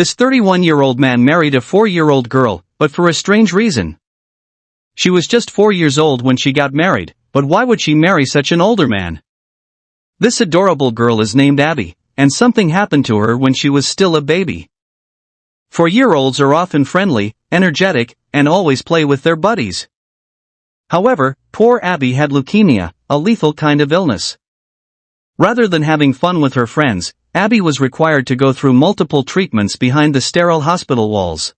This 31-year-old man married a 4-year-old girl, but for a strange reason. She was just 4 years old when she got married, but why would she marry such an older man? This adorable girl is named Abby, and something happened to her when she was still a baby. 4-year-olds are often friendly, energetic, and always play with their buddies. However, poor Abby had leukemia, a lethal kind of illness. Rather than having fun with her friends, Abby was required to go through multiple treatments behind the sterile hospital walls.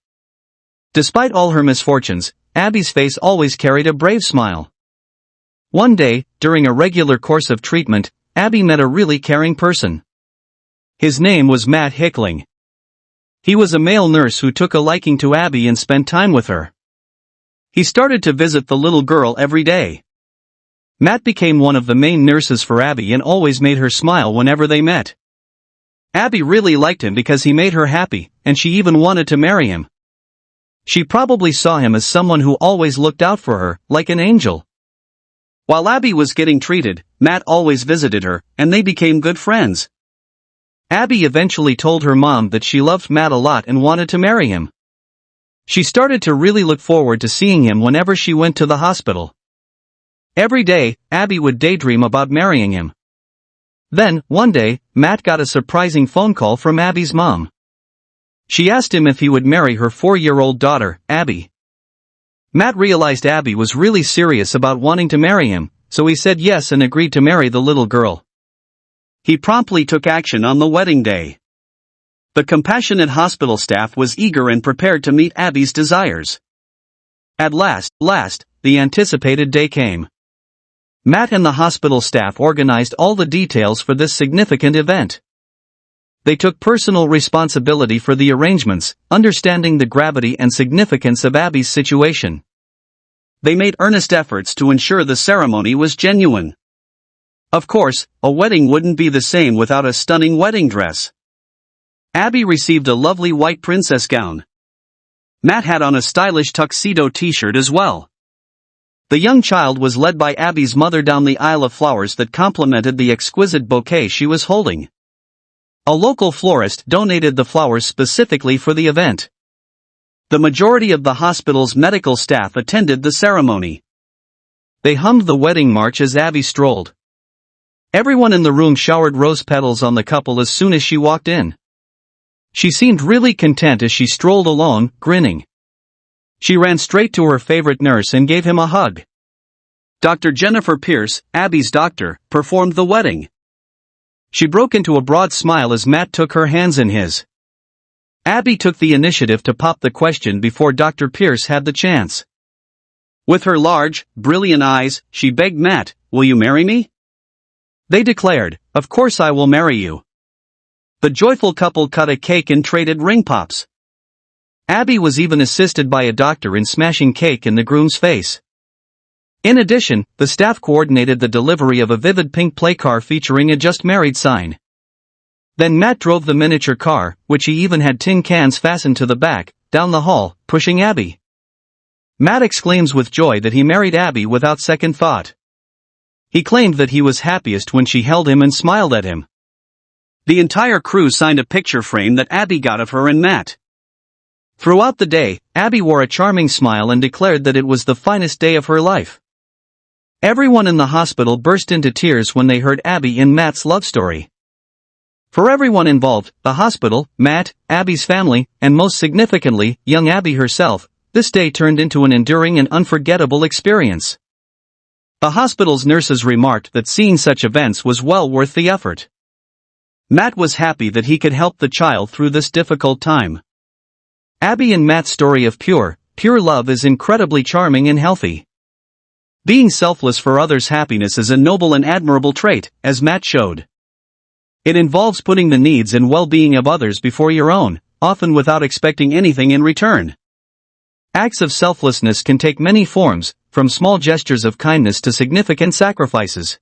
Despite all her misfortunes, Abby's face always carried a brave smile. One day, during a regular course of treatment, Abby met a really caring person. His name was Matt Hickling. He was a male nurse who took a liking to Abby and spent time with her. He started to visit the little girl every day. Matt became one of the main nurses for Abby and always made her smile whenever they met. Abby really liked him because he made her happy, and she even wanted to marry him. She probably saw him as someone who always looked out for her, like an angel. While Abby was getting treated, Matt always visited her, and they became good friends. Abby eventually told her mom that she loved Matt a lot and wanted to marry him. She started to really look forward to seeing him whenever she went to the hospital. Every day, Abby would daydream about marrying him. Then, one day, Matt got a surprising phone call from Abby's mom. She asked him if he would marry her 4-year-old daughter, Abby. Matt realized Abby was really serious about wanting to marry him, so he said yes and agreed to marry the little girl. He promptly took action on the wedding day. The compassionate hospital staff was eager and prepared to meet Abby's desires. At last, the anticipated day came. Matt and the hospital staff organized all the details for this significant event. They took personal responsibility for the arrangements, understanding the gravity and significance of Abby's situation. They made earnest efforts to ensure the ceremony was genuine. Of course, a wedding wouldn't be the same without a stunning wedding dress. Abby received a lovely white princess gown. Matt had on a stylish tuxedo t-shirt as well. The young child was led by Abby's mother down the aisle of flowers that complemented the exquisite bouquet she was holding. A local florist donated the flowers specifically for the event. The majority of the hospital's medical staff attended the ceremony. They hummed the wedding march as Abby strolled. Everyone in the room showered rose petals on the couple as soon as she walked in. She seemed really content as she strolled along, grinning. She ran straight to her favorite nurse and gave him a hug. Dr. Jennifer Pierce, Abby's doctor, performed the wedding. She broke into a broad smile as Matt took her hands in his. Abby took the initiative to pop the question before Dr. Pierce had the chance. With her large, brilliant eyes, she begged Matt, "Will you marry me?" They declared, "Of course I will marry you." The joyful couple cut a cake and traded ring pops. Abby was even assisted by a doctor in smashing cake in the groom's face. In addition, the staff coordinated the delivery of a vivid pink play car featuring a "Just Married" sign. Then Matt drove the miniature car, which he even had tin cans fastened to the back, down the hall, pushing Abby. Matt exclaims with joy that he married Abby without second thought. He claimed that he was happiest when she held him and smiled at him. The entire crew signed a picture frame that Abby got of her and Matt. Throughout the day, Abby wore a charming smile and declared that it was the finest day of her life. Everyone in the hospital burst into tears when they heard Abby and Matt's love story. For everyone involved, the hospital, Matt, Abby's family, and most significantly, young Abby herself, this day turned into an enduring and unforgettable experience. The hospital's nurses remarked that seeing such events was well worth the effort. Matt was happy that he could help the child through this difficult time. Abby and Matt's story of pure love is incredibly charming and healthy. Being selfless for others' happiness is a noble and admirable trait, as Matt showed. It involves putting the needs and well-being of others before your own, often without expecting anything in return. Acts of selflessness can take many forms, from small gestures of kindness to significant sacrifices.